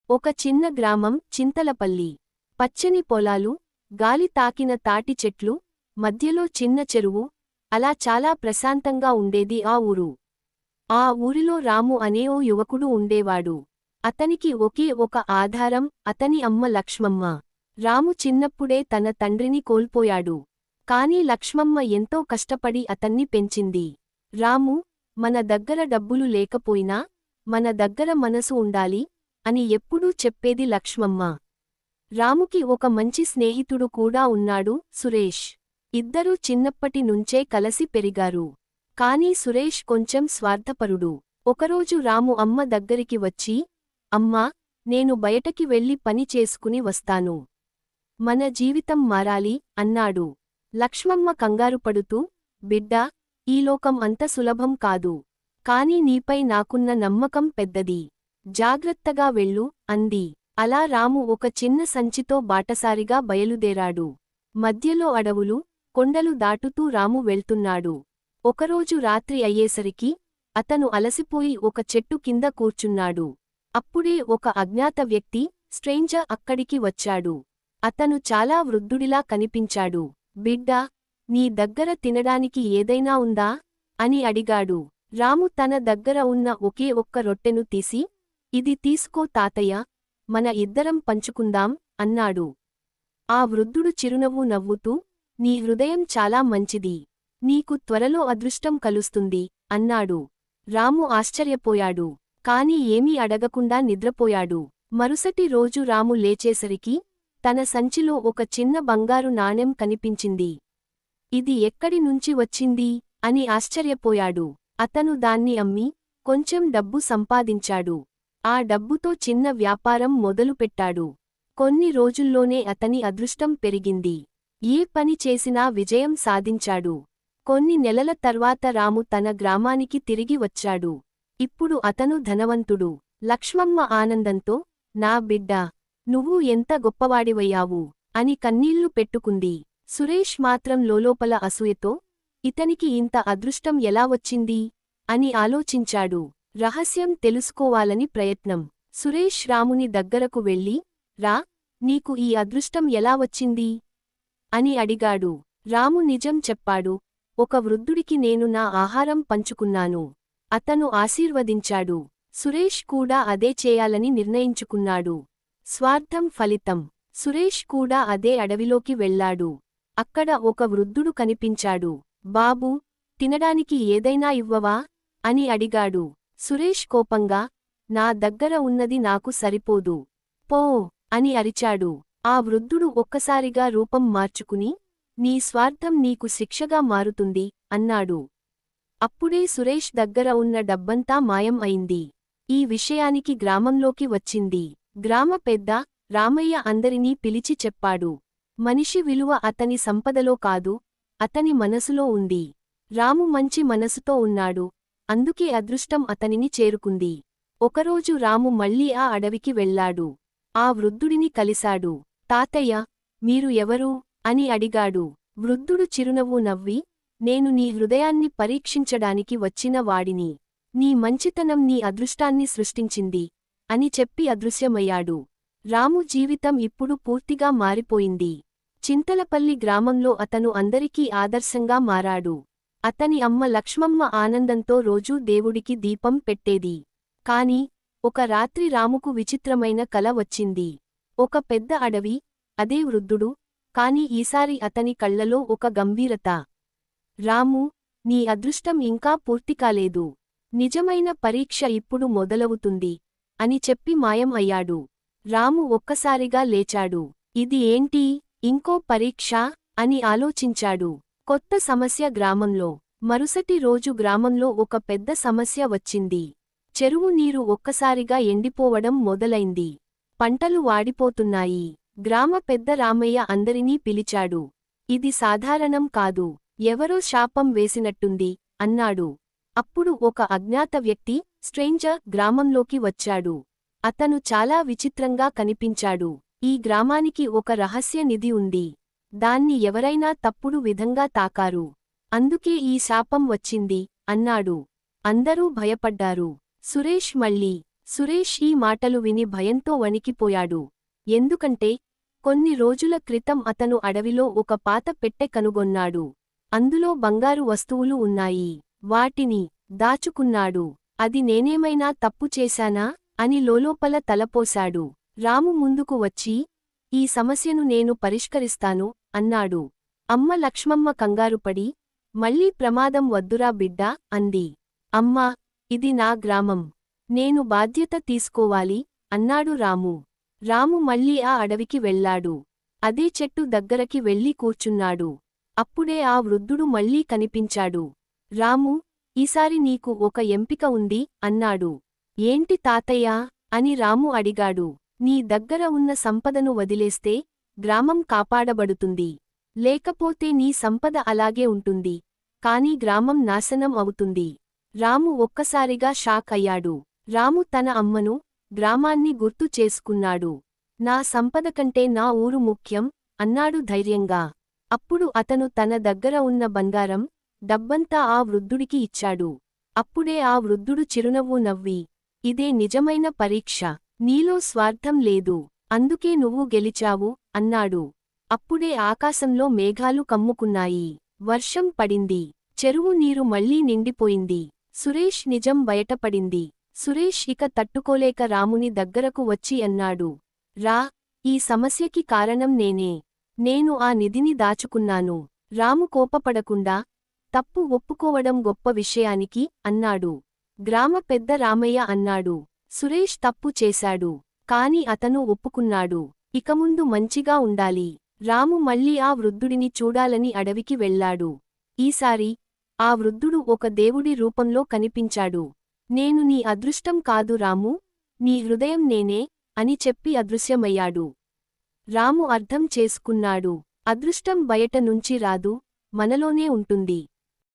ఒక చిన్న గ్రామం చింతలపల్లి. పచ్చని పొలాలు, గాలి తాకిన తాటి చెట్లు, మధ్యలో చిన్న చెరువు, అలా చాలా ప్రశాంతంగా ఉండేది ఆ ఊరు. ఆ ఊరిలో రాము అనే ఓ యువకుడు ఉండేవాడు. అతనికి ఒకే ఒక ఆధారం, అతని అమ్మ లక్ష్మమ్మ. రాము చిన్నప్పుడే తన తండ్రిని కోల్పోయాడు. కాని లక్ష్మమ్మ ఎంతో కష్టపడి అతన్ని పెంచింది. రాము, మన దగ్గర డబ్బులు లేకపోయినా, మన దగ్గర మనసు ఉండాలి అని ఎప్పుడూ చెప్పేది లక్ష్మమ్మ. రాముకి ఒక మంచి స్నేహితుడు కూడా ఉన్నాడు, సురేష్. ఇద్దరూ చిన్నప్పటి నుంచే కలసి పెరిగారు. కానీ సురేష్ కొంచెం స్వార్థపరుడు. ఒకరోజు రాము అమ్మ దగ్గరికి వచ్చి, అమ్మా, నేను బయటకి వెళ్లి పని చేసుకుని వస్తాను. మన జీవితం మారాలి అన్నాడు. లక్ష్మమ్మ కంగారుపడుతూ, బిడ్డా, ఈ లోకం అంత సులభం కాదు. కాని నీపై నాకున్న నమ్మకం పెద్దది. జాగ్రత్తగా వెళ్ళు అంది. అలా రాము ఒక చిన్న సంచితో బాటసారిగా బయలుదేరాడు. మధ్యలో అడవులు, కొండలు దాటుతూ రాము వెళ్తున్నాడు. ఒకరోజు రాత్రి అయ్యేసరికి అతను అలసిపోయి ఒక చెట్టు కింద కూర్చున్నాడు. అప్పుడే ఒక అజ్ఞాత వ్యక్తి, స్ట్రేంజర్, అక్కడికి వచ్చాడు. అతను చాలా వృద్ధుడిలా కనిపించాడు. బిడ్డా, నీ దగ్గర తినడానికి ఏదైనా ఉందా అని అడిగాడు. రాము తన దగ్గర ఉన్న ఒకే ఒక్క రొట్టెను తీసి, ఇది తీసుకో తాతయ్య, మన ఇద్దరం పంచుకుందాం అన్నాడు. ఆ వృద్ధుడు చిరునవ్వు నవ్వుతూ, నీ హృదయం చాలా మంచిది. నీకు త్వరలో అదృష్టం కలుస్తుంది అన్నాడు. రాము ఆశ్చర్యపోయాడు. కాని ఏమీ అడగకుండా నిద్రపోయాడు. మరుసటి రోజు రాము లేచేసరికి తన సంచిలో ఒక చిన్న బంగారు నాణెం కనిపించింది. ఇది ఎక్కడి నుంచి వచ్చింది అని ఆశ్చర్యపోయాడు. అతను దాన్ని అమ్మి కొంచెం డబ్బు సంపాదించాడు. ఆ డబ్బుతో చిన్న వ్యాపారం మొదలుపెట్టాడు. కొన్ని రోజుల్లోనే అతని అదృష్టం పెరిగింది. ఏ పని చేసినా విజయం సాధించాడు. కొన్ని నెలల తర్వాత రాము తన గ్రామానికి తిరిగి వచ్చాడు. ఇప్పుడు అతను ధనవంతుడు. లక్ష్మమ్మ ఆనందంతో, నా బిడ్డా, నువ్వు ఎంత గొప్పవాడివయ్యావు అని కన్నీళ్లు పెట్టుకుంది. సురేష్ మాత్రం లోలోపల అసూయతో, ఇతనికి ఇంత అదృష్టం ఎలా వచ్చింది అని ఆలోచించాడు. రహస్యం తెలుసుకోవాలని ప్రయత్నం. సురేష్ రాముని దగ్గరకు వెళ్ళి, రా, నీకు ఈ అదృష్టం ఎలా వచ్చింది అని అడిగాడు. రాము నిజం చెప్పాడు. ఒక వృద్ధుడికి నేను నా ఆహారం పంచుకున్నాను. అతను ఆశీర్వదించాడు. సురేష్ కూడా అదే చేయాలని నిర్ణయించుకున్నాడు. స్వార్థం ఫలితం. సురేష్ కూడా అదే అడవిలోకి వెళ్లాడు. అక్కడ ఒక వృద్ధుడు కనిపించాడు. బాబూ, తినడానికి ఏదైనా ఇవ్వవా అని అడిగాడు. సురేష్ కోపంగా, నా దగ్గర ఉన్నది నాకు సరిపోదు. పో అని అరిచాడు. ఆ వృద్ధుడు ఒక్కసారిగా రూపం మార్చుకుని, నీ స్వార్థం నీకు శిక్షగా మారుతుంది అన్నాడు. అప్పుడే సురేష్ దగ్గర ఉన్న డబ్బంతా మాయం అయింది. ఈ విషయానికి గ్రామంలోకి వచ్చింది. గ్రామ పెద్ద రామయ్య అందరినీ పిలిచి చెప్పాడు. మనిషి విలువ అతని సంపదలో కాదు, అతని మనసులో ఉంది. రాము మంచి మనసుతో ఉన్నాడు. అందుకే అదృష్టం అతనిని చేరుకుంది. ఒకరోజు రాము మళ్ళీ ఆ అడవికి వెళ్లాడు. ఆ వృద్ధుడిని కలిశాడు. తాతయ్య, మీరు ఎవరు అని అడిగాడు. వృద్ధుడు చిరునవ్వు నవ్వి, నేను నీ హృదయాన్ని పరీక్షించడానికి వచ్చిన వాడిని. నీ మంచితనం నీ అదృష్టాన్ని సృష్టించింది అని చెప్పి అదృశ్యమయ్యాడు. రాము జీవితం ఇప్పుడు పూర్తిగా మారిపోయింది. చింతలపల్లి గ్రామంలో అతను అందరికీ ఆదర్శంగా మారాడు. అతని అమ్మ లక్ష్మమ్మ ఆనందంతో రోజూ దేవుడికి దీపం పెట్టేది. కాని ఒక రాత్రి రాముకు విచిత్రమైన కల వచ్చింది. ఒక పెద్ద అడవి, అదే వృద్ధుడు, కాని ఈసారి అతని కళ్లలో ఒక గంభీరత. రాము, నీ అదృష్టం ఇంకా పూర్తికాలేదు. నిజమైన పరీక్ష ఇప్పుడు మొదలవుతుంది అని చెప్పి మాయం అయ్యాడు. రాము ఒక్కసారిగా లేచాడు. ఇది ఏంటి, ఇంకో పరీక్ష అని ఆలోచించాడు. కొత్త సమస్య గ్రామంలో. మరుసటి రోజు గ్రామంలో ఒక పెద్ద సమస్య వచ్చింది. చెరువు నీరు ఒక్కసారిగా ఎండిపోవడం మొదలైంది. పంటలు వాడిపోతున్నాయి. గ్రామ పెద్ద రామయ్య అందరినీ పిలిచాడు. ఇది సాధారణం కాదు, ఎవరో శాపం వేసినట్టుంది అన్నాడు. అప్పుడు ఒక అజ్ఞాత వ్యక్తి, స్ట్రేంజర్, గ్రామంలోకి వచ్చాడు. అతను చాలా విచిత్రంగా కనిపించాడు. ఈ గ్రామానికి ఒక రహస్య నిధి ఉంది. దాన్ని ఎవరైనా తప్పుడు విధంగా తాకారు. అందుకే ఈ శాపం వచ్చింది అన్నాడు. అందరూ భయపడ్డారు. సురేష్ మళ్ళీ సురేష్ ఈ మాటలు విని భయంతో వణికిపోయాడు. ఎందుకంటే కొన్ని రోజుల క్రితం అతను అడవిలో ఒక పాత పెట్టె కనుగొన్నాడు. అందులో బంగారు వస్తువులు ఉన్నాయి. వాటిని దాచుకున్నాడు. అది నేనేమైనా తప్పు చేశానా అని లోలోపల తలపోశాడు. రాము ముందుకు వచ్చి, ఈ సమస్యను నేను పరిష్కరిస్తాను అన్నాడు. అమ్మ లక్ష్మమ్మ కంగారుపడి, మళ్ళీ ప్రమాదం వద్దురా బిడ్డా అంది. అమ్మా, ఇది నా గ్రామం. నేను బాధ్యత తీసుకోవాలి అన్నాడు రాము. రాము మళ్ళీ ఆ అడవికి వెళ్లాడు. అదే చెట్టు దగ్గరకి వెళ్లి కూర్చున్నాడు. అప్పుడే ఆ వృద్ధుడు మళ్ళీ కనిపించాడు. రాము, ఈసారి నీకు ఒక ఎంపిక ఉంది అన్నాడు. ఏంటి తాతయ్యా అని రాము అడిగాడు. నీ దగ్గర ఉన్న సంపదను వదిలేస్తే గ్రామం కాపాడబడుతుంది. లేకపోతే నీ సంపద అలాగే ఉంటుంది, కానీ గ్రామం నాశనం అవుతుంది. రాము ఒక్కసారిగా షాక్ అయ్యాడు. రాము తన అమ్మను, గ్రామాన్ని గుర్తు చేసుకున్నాడు. నా సంపద కంటే నా ఊరు ముఖ్యం అన్నాడు ధైర్యంగా. అప్పుడు అతను తన దగ్గర ఉన్న బంగారం, డబ్బంతా ఆ వృద్ధుడికి ఇచ్చాడు. అప్పుడే ఆ వృద్ధుడు చిరునవ్వు నవ్వి, ఇదే నిజమైన పరీక్ష. నీలో స్వార్థం లేదు, అందుకే నువ్వు గెలిచావు అన్నాడు. అప్పుడే ఆకాశంలో మేఘాలు కమ్ముకున్నాయి. వర్షం పడింది. చెరువు నీరు మళ్లీ నిండిపోయింది. సురేష్ నిజం బయటపడింది. సురేష్ ఇక తట్టుకోలేక రాముని దగ్గరకు వచ్చి అన్నాడు. రా, ఈ సమస్యకి కారణం నేనే. నేను ఆ నిధిని దాచుకున్నాను. రాము కోపపడకుండా, తప్పు ఒప్పుకోవడం గొప్ప విషయానికి అన్నాడు. గ్రామ పెద్ద రామయ్య అన్నాడు. సురేష్ తప్పు చేశాడు, కాని అతను ఒప్పుకున్నాడు. ఇకముందు మంచిగా ఉండాలి. రాము మళ్ళీ ఆ వృద్ధుడిని చూడాలని అడవికి వెళ్లాడు. ఈసారి ఆ వృద్ధుడు ఒక దేవుడి రూపంలో కనిపించాడు. నేను నీ అదృష్టం కాదు రాము, నీ హృదయం నేనే అని చెప్పి అదృశ్యమయ్యాడు. రాము అర్థం చేసుకున్నాడు. అదృష్టం బయట నుంచి రాదు, మనలోనే ఉంటుంది.